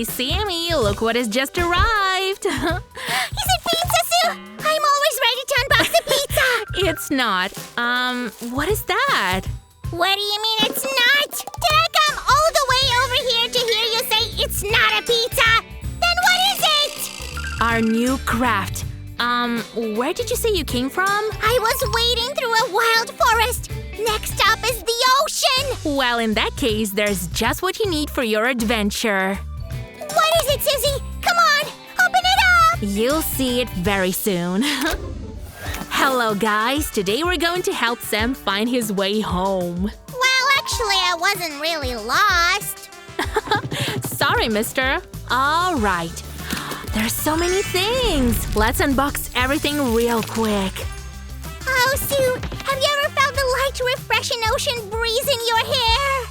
Hey, Sammy, look what has just arrived. Is it pizza, Sue? I'm always ready to unbox the pizza. It's not. What is that? What do you mean it's not? Did I come all the way over here to hear you say it's not a pizza? Then what is it? Our new craft. Where did you say you came from? I was wading through a wild forest. Next up is the ocean. Well, in that case, there's just what you need for your adventure. What is it, Susie? Come on, open it up. You'll see it very soon. Hello, guys. Today we're going to help Sam find his way home. Well, actually, I wasn't really lost. Sorry, mister. All right. There's so many things. Let's unbox everything real quick. Oh, Sue, have you ever felt the light, refreshing ocean breeze in your hair?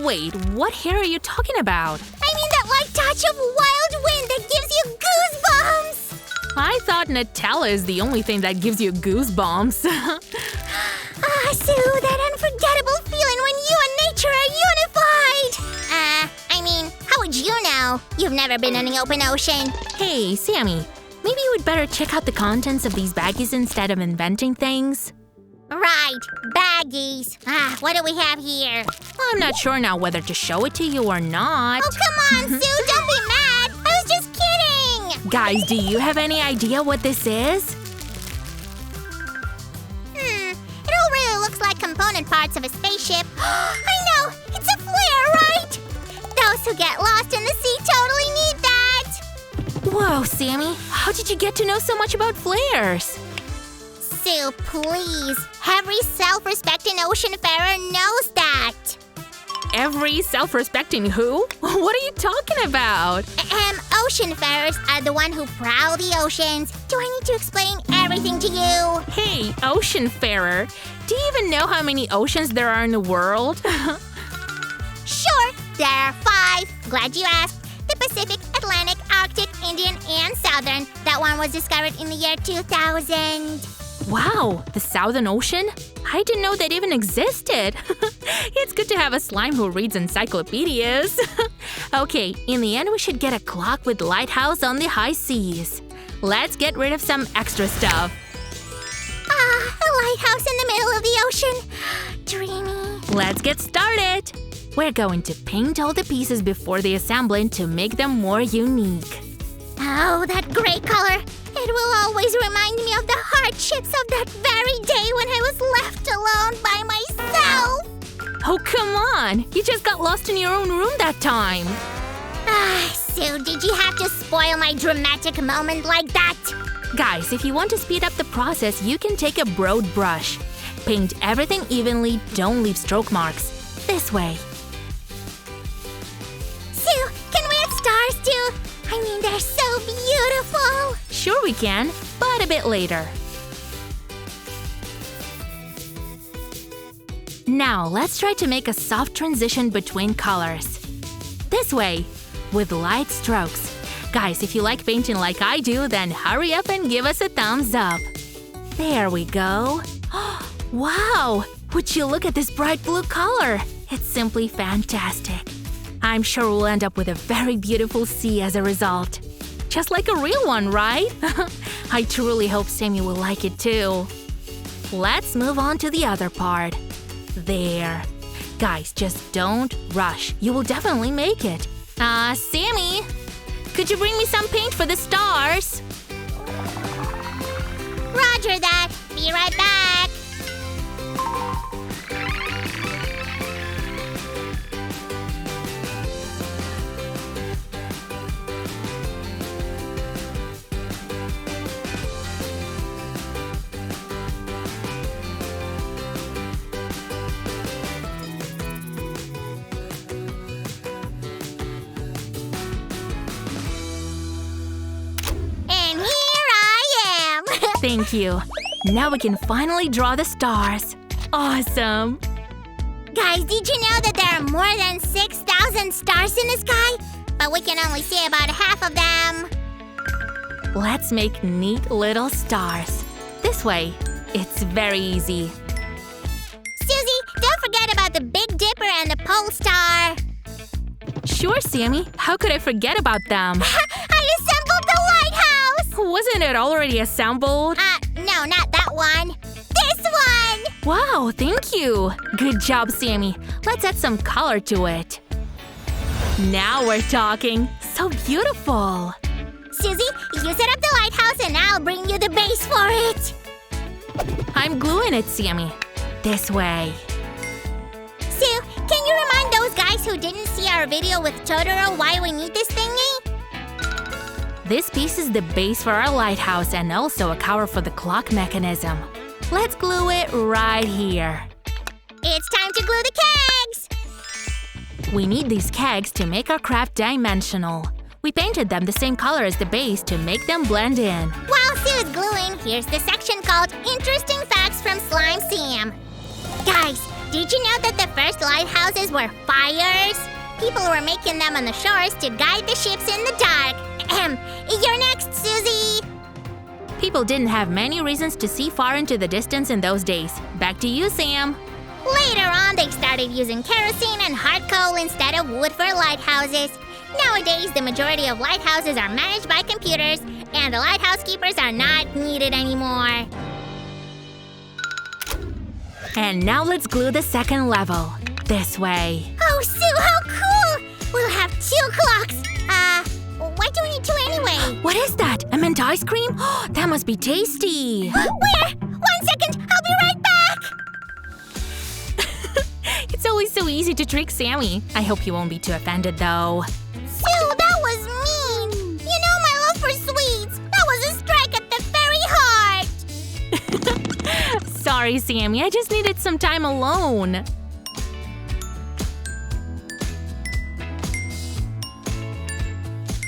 Wait, what hair are you talking about? I mean that light touch of wild wind that gives you goosebumps. I thought Nutella is the only thing that gives you goosebumps. Sue, that unforgettable feeling when you and nature are unified. How would you know? You've never been in the open ocean. Hey, Sammy, maybe you would better check out the contents of these baggies instead of inventing things. Right, baggies. What do we have here? I'm not sure now whether to show it to you or not. Oh, come on, Sue, don't be mad. I was just kidding. Guys, do you have any idea what this is? It all really looks like component parts of a spaceship. I know, it's a flare, right? Those who get lost in the sea totally need that. Whoa, Sammy, how did you get to know so much about flares? Sue, please. Every self-respecting oceanfarer knows that. Every self-respecting who? What are you talking about? Oceanfarers are the one who prowl the oceans. Do I need to explain everything to you? Hey, oceanfarer, do you even know how many oceans there are in the world? Sure, there are 5. Glad you asked. The Pacific, Atlantic, Arctic, Indian, and Southern. That one was discovered in the year 2000. Wow, the Southern Ocean? I didn't know that even existed. It's good to have a slime who reads encyclopedias. Okay, in the end we should get a clock with Lighthouse on the high seas. Let's get rid of some extra stuff. A lighthouse in the middle of the ocean. Dreamy. Let's get started. We're going to paint all the pieces before the assembling to make them more unique. Oh, that gray color. It will always remind me of the hardships of that very day when I was left alone by myself. Oh, come on! You just got lost in your own room that time. Sue, did you have to spoil my dramatic moment like that? Guys, if you want to speed up the process, you can take a broad brush. Paint everything evenly, don't leave stroke marks. This way. Sue, can we have stars too? I mean, they're so beautiful. Sure we can, but a bit later. Now, let's try to make a soft transition between colors. This way, with light strokes. Guys, if you like painting like I do, then hurry up and give us a thumbs up. There we go. Wow! Would you look at this bright blue color? It's simply fantastic. I'm sure we'll end up with a very beautiful sea as a result. Just like a real one, right? I truly hope Sammy will like it too. Let's move on to the other part. There. Guys, just don't rush. You will definitely make it. Sammy, could you bring me some paint for the stars? Roger that. Be right back. Thank you. Now we can finally draw the stars. Awesome! Guys, did you know that there are more than 6,000 stars in the sky? But we can only see about half of them. Let's make neat little stars. This way. It's very easy. Susie, don't forget about the Big Dipper and the Pole Star. Sure, Sammy. How could I forget about them? I assembled the lighthouse! Wasn't it already assembled? No, not that one. This one! Wow, thank you! Good job, Sammy. Let's add some color to it. Now we're talking. So beautiful! Susie, you set up the lighthouse and I'll bring you the base for it! I'm gluing it, Sammy. This way. Sue, can you remind those guys who didn't see our video with Totoro why we need this thingy? This piece is the base for our lighthouse and also a cover for the clock mechanism. Let's glue it right here. It's time to glue the kegs! We need these kegs to make our craft dimensional. We painted them the same color as the base to make them blend in. While Sue is gluing, here's the section called Interesting Facts from Slime Sam. Guys, did you know that the first lighthouses were fires? People were making them on the shores to guide the ships in the dark. You're next, Susie! People didn't have many reasons to see far into the distance in those days. Back to you, Sam. Later on, they started using kerosene and hard coal instead of wood for lighthouses. Nowadays, the majority of lighthouses are managed by computers, and the lighthouse keepers are not needed anymore. And now let's glue the second level. This way. Oh, Sue, how cool! We'll have 2 clocks. Why do we need 2 anyway? What is that? A mint ice cream? That must be tasty. Where? 1 second, I'll be right back! It's always so easy to trick Sammy. I hope you won't be too offended, though. Sue, that was mean! You know my love for sweets! That was a strike at the very heart! Sorry, Sammy. I just needed some time alone.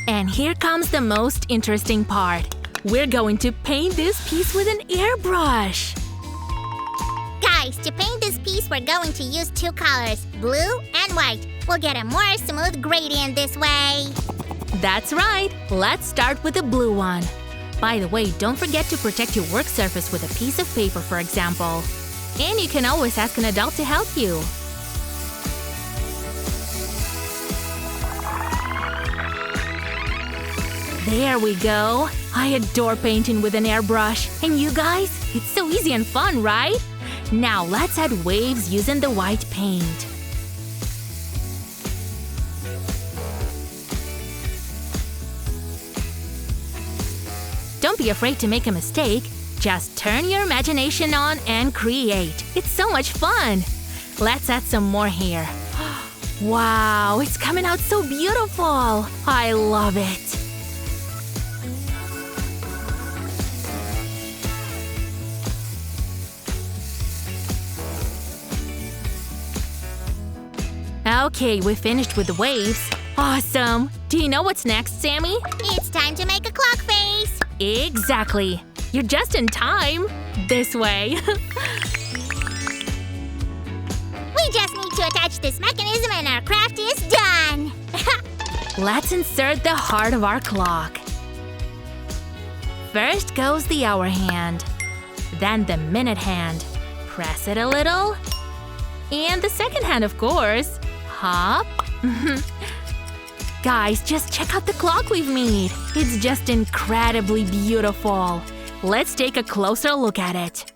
And here comes the most interesting part. We're going to paint this piece with an airbrush. Guys, to paint this piece, we're going to use 2 colors, blue and white. We'll get a more smooth gradient this way. That's right. Let's start with the blue one. By the way, don't forget to protect your work surface with a piece of paper, for example. And you can always ask an adult to help you. There we go. I adore painting with an airbrush. And you guys? It's so easy and fun, right? Now let's add waves using the white paint. Don't be afraid to make a mistake. Just turn your imagination on and create. It's so much fun. Let's add some more here. Wow, it's coming out so beautiful. I love it. Okay, we finished with the waves. Awesome! Do you know what's next, Sammy? It's time to make a clock face. Exactly! You're just in time. This way. We just need to attach this mechanism and our craft is done. Let's insert the heart of our clock. First goes the hour hand. Then the minute hand. Press it a little. And the second hand, of course. Hop. Guys, just check out the clock we've made. It's just incredibly beautiful. Let's take a closer look at it.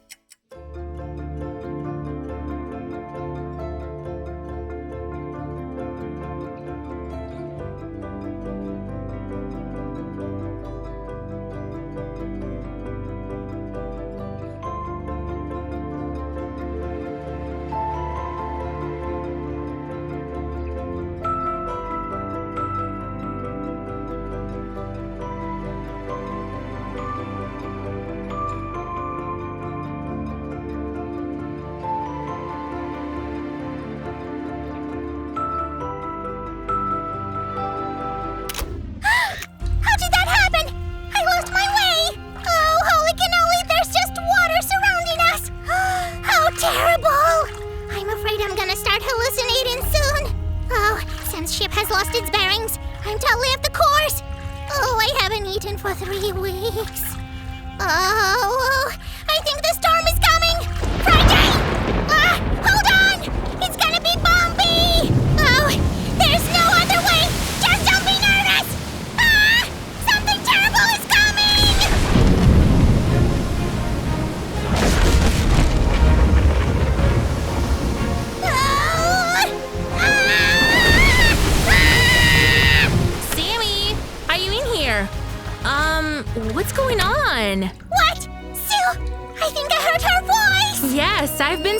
Lost its bearings. I'm totally off the course. Oh, I haven't eaten for 3 weeks. Oh, I think the storm is coming. Friday! Hold on! It's gonna be bumpy! Oh, there's no other way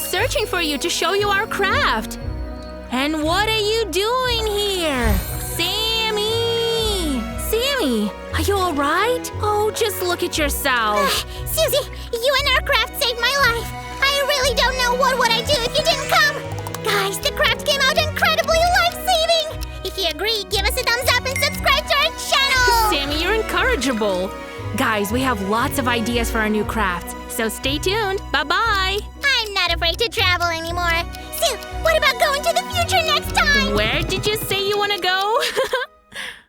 been searching for you to show you our craft. And what are you doing here? Sammy! Sammy, are you alright? Oh, just look at yourself. Susie, you and our craft saved my life. I really don't know what would I do if you didn't come. Guys, the craft came out incredibly life-saving. If you agree, give us a thumbs up and subscribe to our channel. Sammy, you're incorrigible. Guys, we have lots of ideas for our new crafts, so stay tuned. Bye-bye. I'm not afraid to travel anymore. Sue, what about going to the future next time? Where did you say you want to go?